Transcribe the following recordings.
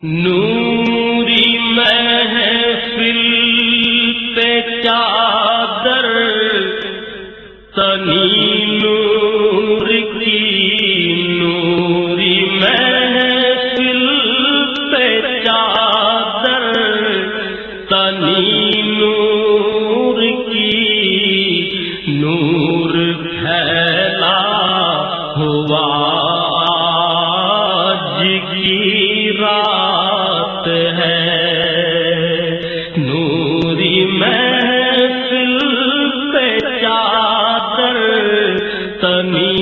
نوری محفل پہ چادر تنی نور کی، نوری محفل پہ چادر تنی نور کی، نور پھیلا ہوا آج کی رات ہے، نوری محفل پہ چادر تنی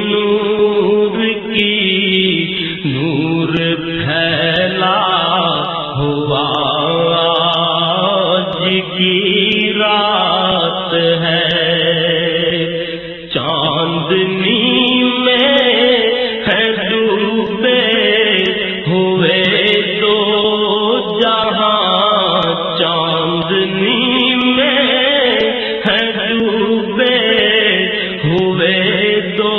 نور کی، نور پھیلا ہوا آج کی رات ہے، چاندنی میں ہے ڈوبے ہوئے دو جہاں، چاندنی میں ہے ڈوبے ہوئے دو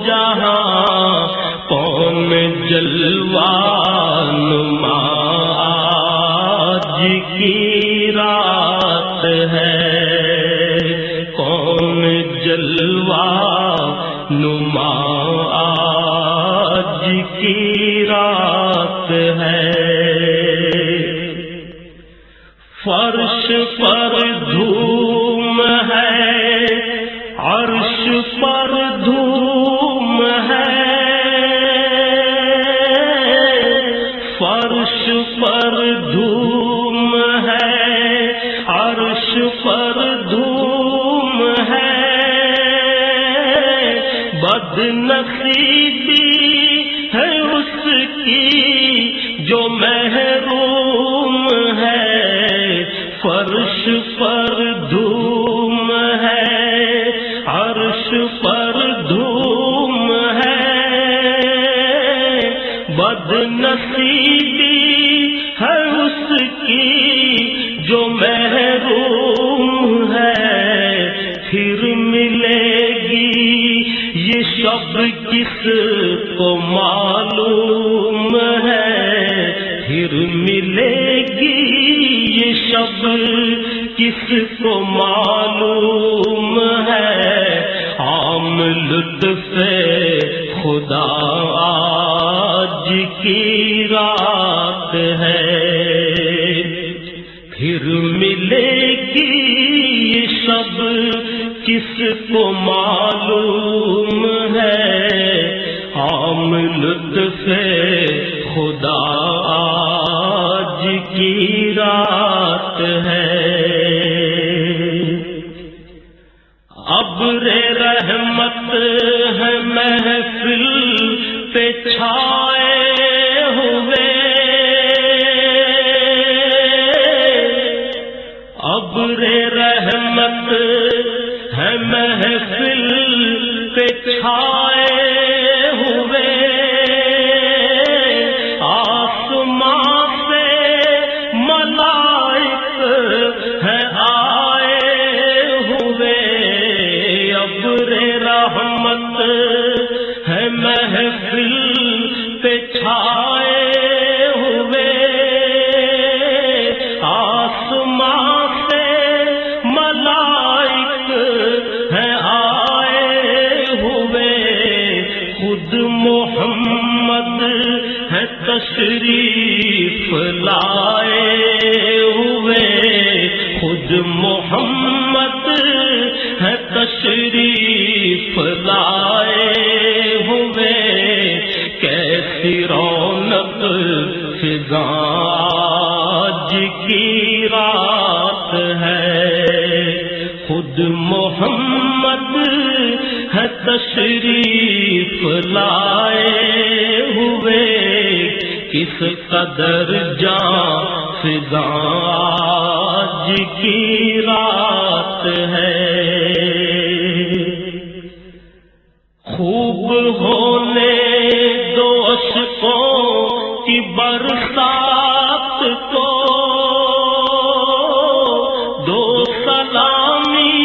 جہاں، کون جلوہ نما آج کی رات ہے، کون جلوہ نما آج کی رات ہے، فرش پر دھوم ہے، عرش پر دھوم ہے، فرش پر دھوم ہے، عرش پر دھوم ہے، بد نصیبی ہے اس کی جو محروم ہے، فرش پر دھوم ہے، عرش پر دھوم ہے، بد نصیبی ہے اس کی جو محروم ہے، پھر ملے گی یہ شب کس کو معلوم ہے، پھر ملے گی یہ شب کس کو معلوم ہے، عام لطف خدا آج کی رات ہے، پھر ملے گی یہ شب کس کو معلوم ہے، عام لطف خدا آج کی رات ہے، ابر رحمت ہے محفل پہ چھائے ہوئے، ابر رحمت ہے محفل پہ چھائے ہوئے، آسمان سے ملائک ہیں آئے ہوئے، ابر رحمت ہے محفل پہ چھائے ہوئے، آسمان سے ملائک ہیں آئے ہوئے، خود محمد ہے تشریف لائے ہوئے، خود محمد ہے تشریف لائے ہوئے، کیسی رونق فضا آج کی رات ہے، خود محمد ہے تشریف لائے ہوئے، کس قدر جاں فضا آج کی رات ہے، خوب ہونے دو اشکوں کی برسات کو، دو سلامی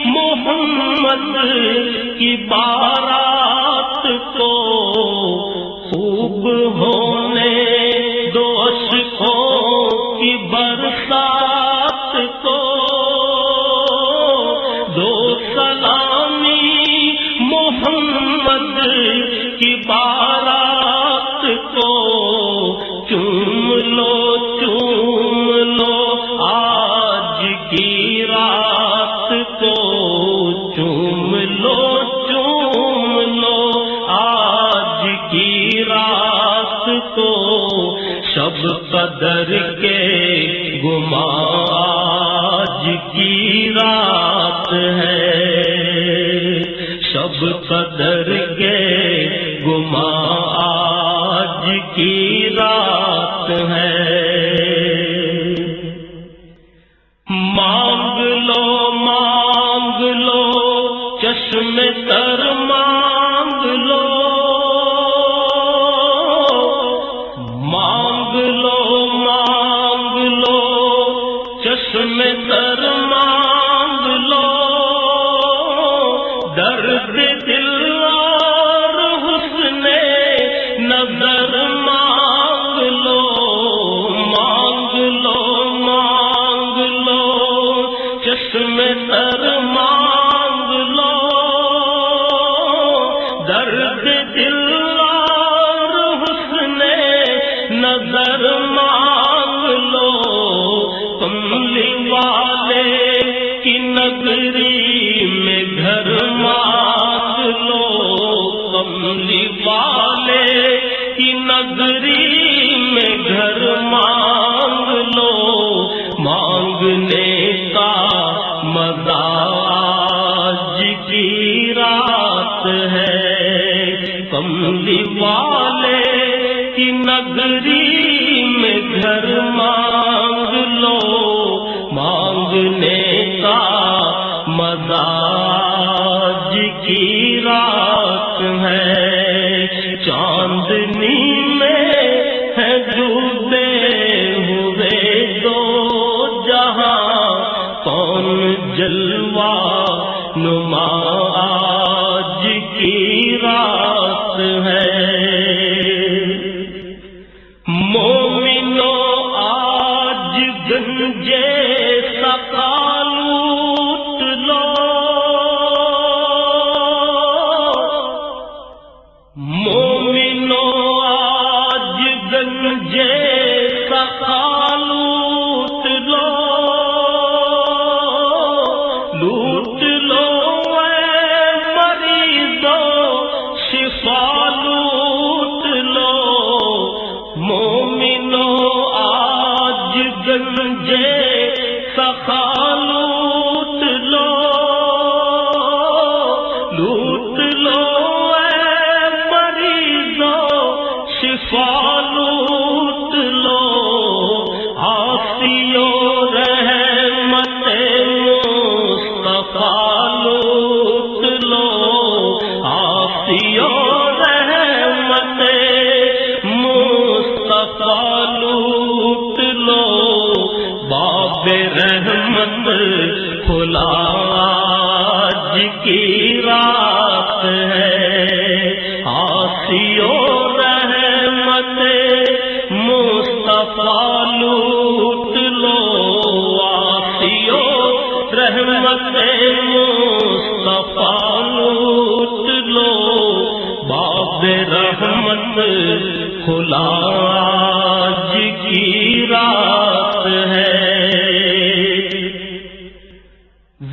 محمد کی بارات کو، خوب ہونے برسات کو دو سلامی محمد کی بارات کو چوم لو آج کی رات کو چوم لو آج کی رات کو شب قدر کے گما آج کی رات ہے شب قدر کے گما آج کی رات ہے مانگ لو چشم تر مانگ لو چشم تر مانگ لو درد دل اور حسن نظر مانگ لو چشم تر مانگ لو درد دل اور حسن نظر مانگ لو کملی والے کی نگری میں گھر مانگ لو کملی والے کی نگری میں گھر مانگ لو مانگنے کا مزہ آج کی رات ہے کملی والے کی نگری میں گھر مانگ لو مانگنے کا مزہ آج کی رات ہے چاندنی میں ہے ڈوبے ہوئے دو جہاں کون جلوہ نما آج کی رات ہے مومنو آج گنجے سقا لوٹ لو مومنو آج گنجے سقا لوٹ لو اے مریضوں شفا لوٹ لو مومنو آج گنجے سقا لوٹ لو اے مریضوں شفا لوٹ لو آسیو رحمت مصطفیٰ لوٹ لو آسیو رحمت مصطفیٰ لوٹ لو باب رحمت کھلا آج کی رات ہے آسیو رحمت مصطفیٰ لوٹ لو آسیو رحمت مصطفیٰ لوٹ لو باب رحمت کھلا آج کی رات ہے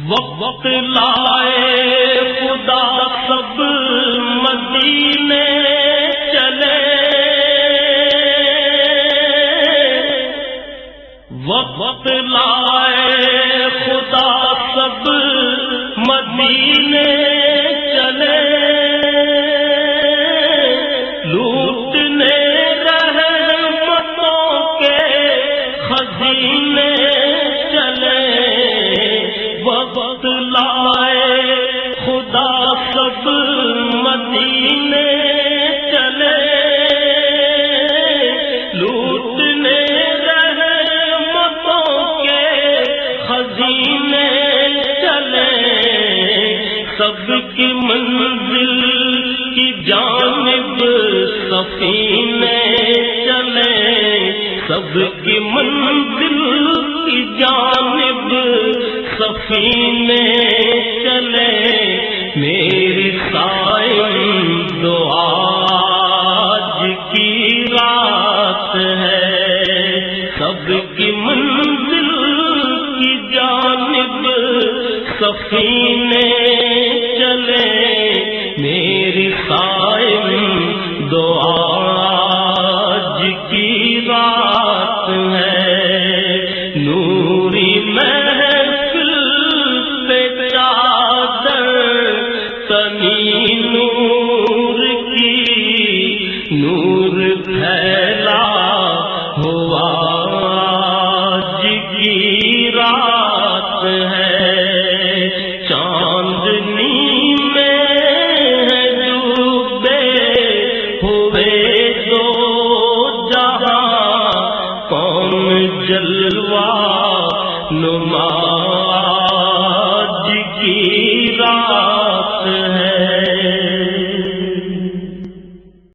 وقت لائے خدا سب مدینے چلے وقت لائے خدا سب مدینے چلے لوٹنے رحمتوں کے خزینے چلے وقت لائے خدا سب مدینے چلے لوٹنے رحمتوں کے خزینے چلے سب کی منزل کی جانب سفینے چلے سب کی منزل کی جانب سفینے چلے میری صائم دعا آج کی رات ہے سب کی منزل کی جانب سفینے چلے میری صائم دعا آج کی رات ہے نوری محفل پہ چادر تنی نور کی نور پھیلا ہوا آج کی رات ہے چاندنی میں ہے ڈوبے ہوئے دو جہاں کون جلوہ نما آج کی رات